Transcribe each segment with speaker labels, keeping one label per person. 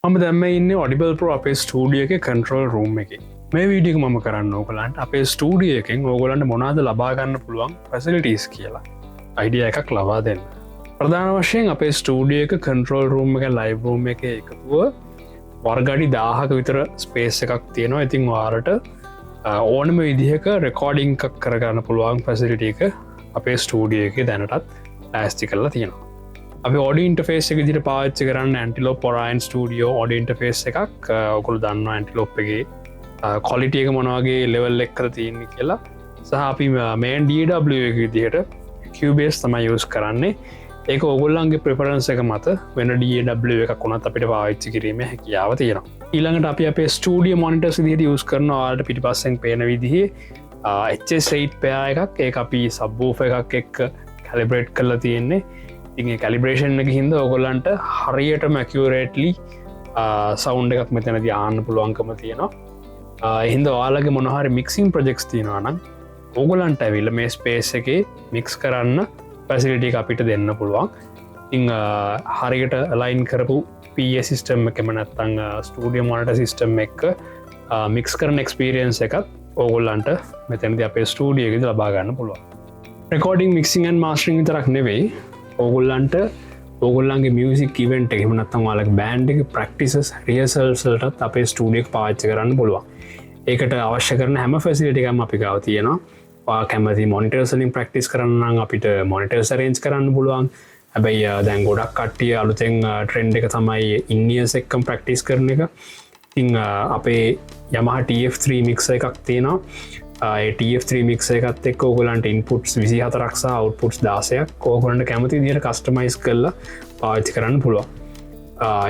Speaker 1: මම දැම්ම ඉන්න ඔඩිබල් ප්‍රෝ අපේ ස්ටඩිය එක කන්ට්‍රෝල් රූම් එක මේ වීඩියක මම කරන්න ඕකලන්ට අපේ ස්ටඩිය එකෙන් ඕගලන්ට මොනාද ලබාගන්න පුළුවන් පැසිලිටස් කියලා අයිඩිය එකක් ලබා දෙන්න ප්‍රධාන වශයෙන් අපේ ස්ටඩිය එක කන්ට්‍රෝල් රූම් එක ලයිබරූම් එක එකතුව වර්ගඩි 1000ක විතර ස්පේස් එකක් තියෙනවා ඉතින් වාරට ඕනම විදිහක රෙකෝඩිං එකක් කරගන්න පුළුවන් පැසිලිට එක අපේ ස්ටඩිය එක දැනටත් ඇස්ති කරලා තියෙනවා අපි ඔඩි ඉන්ටෆේස් එක දිට පාච්චි කරන්න ඇන්ටිලෝ පොරයින් ස්ටඩියෝ ඔඩි ඉන්ටෆේස් එකක් ඔකුල් දන්න ඇන්ටිලොප්ගේ කොලිටිය එක මොනවාගේ ලෙවල් එක්කර තියන්නේ කියලා සහ අපි මේන් DW එක විදිහට Cubase තමයි යස් කරන්නේ ඒක ඔගොල්ලන්ගේ ප්‍රපරන්ස එක මත වෙන DW එකක් වුණත් අපිට පාච්චි කිරීම හැකියාව තියෙනවා ඊළඟට අපි අපේ ස්ටඩිය මොනිටර්ස් විදිහට යස් කරන ආට පිටිපස්සෙන් පේන විදිහේ HS8 පයා එකක් ඒ අපි සබ්බූෆ එකක් එක්ක කැලිබ්‍රේට් කරලා තියෙන්නේ ඉගේ කැලිබ්‍රේෂන් එක හින්ද ඔගොල්ලන්ට හරියට මැකියරේටලි සෞන්් එකක් මෙතැන ආන්න පුළුවන්කම තියෙනවා එහින්ද වාලගේ මොනහරි මික්සින් ප්‍රජෙක්ස් තියෙනවානම් ඔගොලන්ට ඇවිල්ල මේ ස්පේස් එක මික්ස් කරන්න පැසිලිට අපිට දෙන්න පුළුවන් ඉං හරියට ලයින් කරපු ප සිිස්ටම් එකම නැත්තං ස්ටඩිය මොනට සිිස්ටම් එක මික්ස් කරන එක්ස්පිරියන්ස් එකත් ඕගොල්ලන්ට මෙතැනද අපේ ස්ටඩිය එකද ලබාගන්න පුළුවන් රෙකෝඩිං මික්සින් මාස්ටරිං තරක් නෙවෙයි ඕගොල්ලන්ට ඕගොල්ලන්ගේ මියසික් ඉවෙන්ට් එකම නත්තම් වාලක බෑන්ඩ් එක ප්‍රක්ටිසස් රියසල්සල්ටත් අපේ ස්ටඩියක් පාච්චි කරන්න පුළුවන් ඒකට අවශ්‍ය කරන හැම ෆැසිලිටි එකම අපි ගාව තියෙනවා කැමති මොනිටර්සලින් ප්‍රක්ටිස් කරන්න අපිට මොනිටර් සරේන්ජ් කරන්න පුළුවන් හැබැයි දැන් ගොඩක් කට්ටිය අලුතෙන් ට්‍රෙන්ඩ් එක තමයි ඉන්නියස් එක්කම් ප්‍රක්ටිස් කරන එක ඉං අපේ යමහ TF3 මික්ස එකක් තියෙනවා TF3 මික්ස එකත් එක් ඕගලන්ට ඉන්පුට්ස් 24ක් සහ අවුට්පුට්ස් 16ක් ඕගලන්ට කැමති විදිහට කස්ටමයිස් කරලා පාවිච්චි කරන්න පුළුවන්.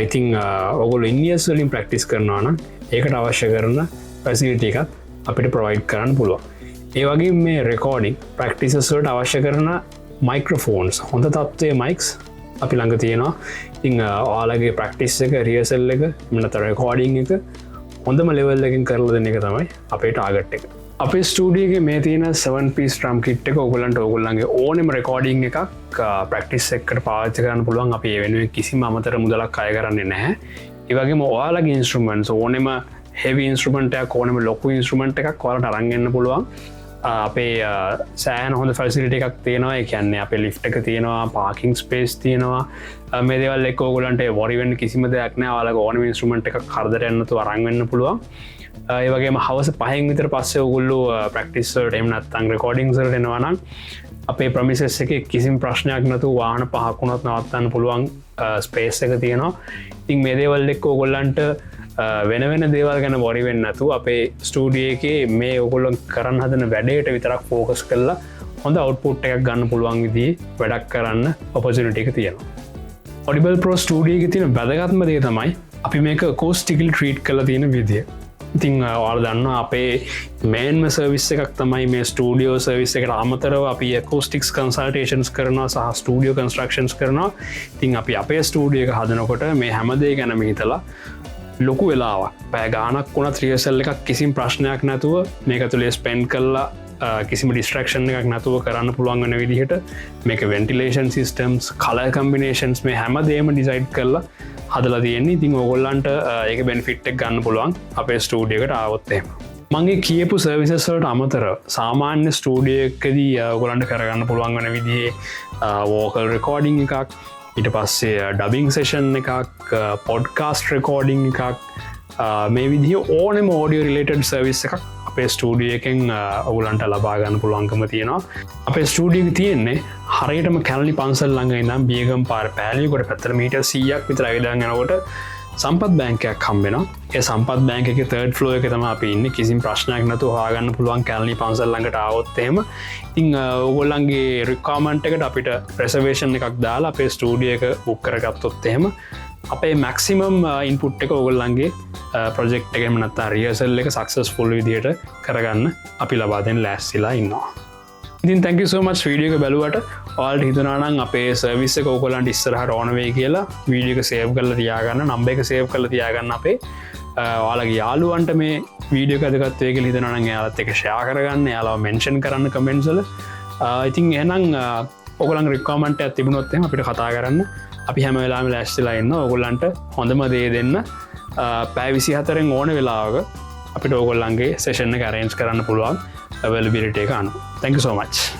Speaker 1: ඉතින් ඔයගොල්ලෝ ඉන්නියස් වලින් ප්‍රැක්ටිස් කරනවා නම් ඒකට අවශ්‍ය කරන ෆැසිලිටි එකත් අපිට ප්‍රොවයිඩ් කරන්න පුළුවන්. ඒ වගේම මේ රෙකෝඩින් ප්‍රැක්ටිසස් වලට අවශ්‍ය කරන මයික්‍රොෆෝන්ස් හොඳ තත්ත්වයේ මයික්ස් අපි ළඟ තියෙනවා. ඉතින් ඔයාලගේ ප්‍රැක්ටිස් එක රිහර්සල් එක නැත්නම් රෙකෝඩින් එක හොඳම ලෙවල් එකකින් කරලා දෙන එක තමයි අපේ ටාගට් එක. අපේ ස්ටඩියගේ මේ තියෙන 7පිස් ට්‍රම් කිට් එක ඔගලන්ට ඔගොල්ලන්ගේ ඕනෙම රෙකෝඩිං එකක් ප්‍රක්ටිස් එක්කට පාච්ච කරන්න පුළුවන් අප වෙනුවෙන් කිසිම අමතර මුදලක් අය කරන්නේ නැහැ ඒවගේම ඔයාලගේ ඉන්ස්ට්‍රමන්ට් ඕනෙම හෙවි ඉන්ස්ට්‍රමන්ටයක් ඕනෙම ලොකු ඉන්ස්ට්‍රමන්ට් එකක් වලට අරන්ගන්න පුළුවන් අපේ සෑන් හොඳ ෆැසිලිට එකක් තියෙනවා කියන්නේ අපේ ලිෆ් එක තියෙනවා පාකින් ස්පේස් තියෙනවා මේ දෙවල් එක් ඕගලන්ට වරිවෙන් කිසිම දෙයක් නෑ ඔයාලගේ ඕනෙම ඉන්ස්ට්‍රමන්ට් එකක් කරදර යන්නතු අරන්ගන්න පුළුවන් ඒවගේම හවස පහෙන් විතර පස්සේ ඔගුල්ලු ප්‍රක්ටිස්ට එම නත්තං රෙකෝඩිංසට එනවානම් අපේ ප්‍රමිසස් එක කිසිම ප්‍රශ්නයක් නතු වාහන පහකුණොත් නවත්තන්න පුළුවන් ස්පේස් එක තියෙනවා ඉතින් මේ දේවල් එක්ක ඔගොල්ලන්ට වෙන වෙන දේවල් ගැන බොරිවෙන්න නතු අපේ ස්ටඩිය එක මේ ඔගොල්ලොන් කරන්න හදන වැඩේට විතරක් ෆෝකස් කරලා හොඳ අවට්පුට් එකක් ගන්න පුළුවන් විදී වැඩක් කරන්න ඔපොසිනිට එක තියෙනවා ඔඩිබල් ප්‍රෝ ස්ටඩිය එක තියෙන බැදගත්ම දේ තමයි අපි මේක කෝස්ටිකල් ට්‍රීට් කළ තියෙන විදිිය ඉතිං වාල දන්න අපේ මේන්ම සර්විස් එකක් තමයි මේ ස්ටඩියෝ සර්විස් එකට අමතරව අපි කෝස්ටික්ස් කන්සල්ටේෂන්ස් කරනවා සහ ස්ටඩියෝ කන්ස්ට්‍රක්ෂන්ස් කරනවා ඉතින් අපි අපේ ස්ටඩිය එක හදනකොට මේ හැමදේ ගැනම හිතලා ලොකු වෙලාවක් පෑ ගානක් වුණ ත්‍රියසල් එකක් කිසිම් ප්‍රශ්නයක් නැතුව මේක තුළේ ස්පෙන්් කරලා කිසිම ඩිස්ට්‍රක්ෂන් එකක් නැතුව කරන්න පුළුවන් වන විදිහට මේක වෙන්ටිලේෂන් සිිස්ටම්ස් කල කම්බිනේෂන්ස් මේ හැම දේම ඩිසයිඩ් කරලා හදලා තියෙන්නේ ඉතින් ඔගොල්ලන්ට ඒක බෙනිෆිට් එක ගන්න පුළුවන් අපේ ස්ටඩිය එකට ආවොත් එහෙම මගේ කියපු සර්විසස් වලට අමතර සාමාන්‍ය ස්ටඩිය එකදී ඔයගොල්ලන්ට කරගන්න පුළුවන් වෙන විදිහේ වෝකල් රෙකෝඩින් එකක් ඊට පස්සේ ඩබිං සෙෂන් එකක් පොඩ්කාස්ට් රෙකෝඩිං එකක් මේ විදිහ ඕනෙම ඕඩියෝ රිලේටඩ් සර්විස් එකක් අපේ ස්ටඩිය එකෙන් ඔගුලන්ට ලබාගන්න පුළුවන්කම තියෙනවා අපේ ස්ටඩියක තියෙන්නේ හරියටම කැලනි පන්සල් ළඟ ඉඳන් බියගම් පාර පෑලියකොට පැත්තට මීටර් 100ක් විතර ඇවිදන් යනකොට සම්පත් බැංකයක් හම්බෙනවා ඒ සම්පත් බැංක එකේ 3rd ෆ්ලෝර් එකේ තමයි අපි ඉන්නේ කිසිම ප්‍රශ්නයක් නැතුව හොයාගන්න පුළුවන් කැලනි පන්සල් ළඟට ආවොත් එහෙම ඉතින් ඔයගොල්ලන්ගේ රික්වයර්මන්ට් එකට අපිට රිසර්වේෂන් එකක් දාලා අපේ ස්ටඩියෝ එක බුක් කරගත්තොත් එහෙම අපේ මැක්සිමම් ඉන්පුට් එක ඔයගොල්ලන්ගේ ප්‍රොජෙක්ට් එකේම නැත්නම් රිහර්සල් එක සක්සස්ෆුල් විදිහට කරගන්න අපි ලබා දෙන්න ලෑස්තිලා ඉන්නවා ඉතින් thank you so much video එක බලුවට ඔයාලට හිතුණා නම් අපේ සර්විස් එක ඔයගොල්ලන්ට ඉස්සරහට ඕන වෙයි කියලා වීඩියෝ එක සේව් කරලා තියාගන්න නම්බර් එක සේව් කරලා තියාගන්න අපේ ඔයාලගේ යාළුවන්ට මේ වීඩියෝ එක අදගත් වෙයි කියලා හිතනවා නම් එයාලත් එක්ක ෂෙයා කරගන්න එයාලව මෙන්ෂන් කරන්න කමෙන්ට්ස් වල ඉතින් එහෙනම් ඔයගොල්ලන්ගේ රික්වයර්මන්ට් එකක් තිබුණොත් එහෙනම් අපිට කතා කරන්න අපි හැම වෙලාම ලැස්තිලා ඉන්න ඔගොල්ලන්ට හොඳම දේ දෙන්න පැය 24න් ඕන වෙලාවක අපිට ඕගොල්ලන්ගේ සෙෂන් එක arrange කරන්න පුළුවන් availability එක අනුව. Thank you so much.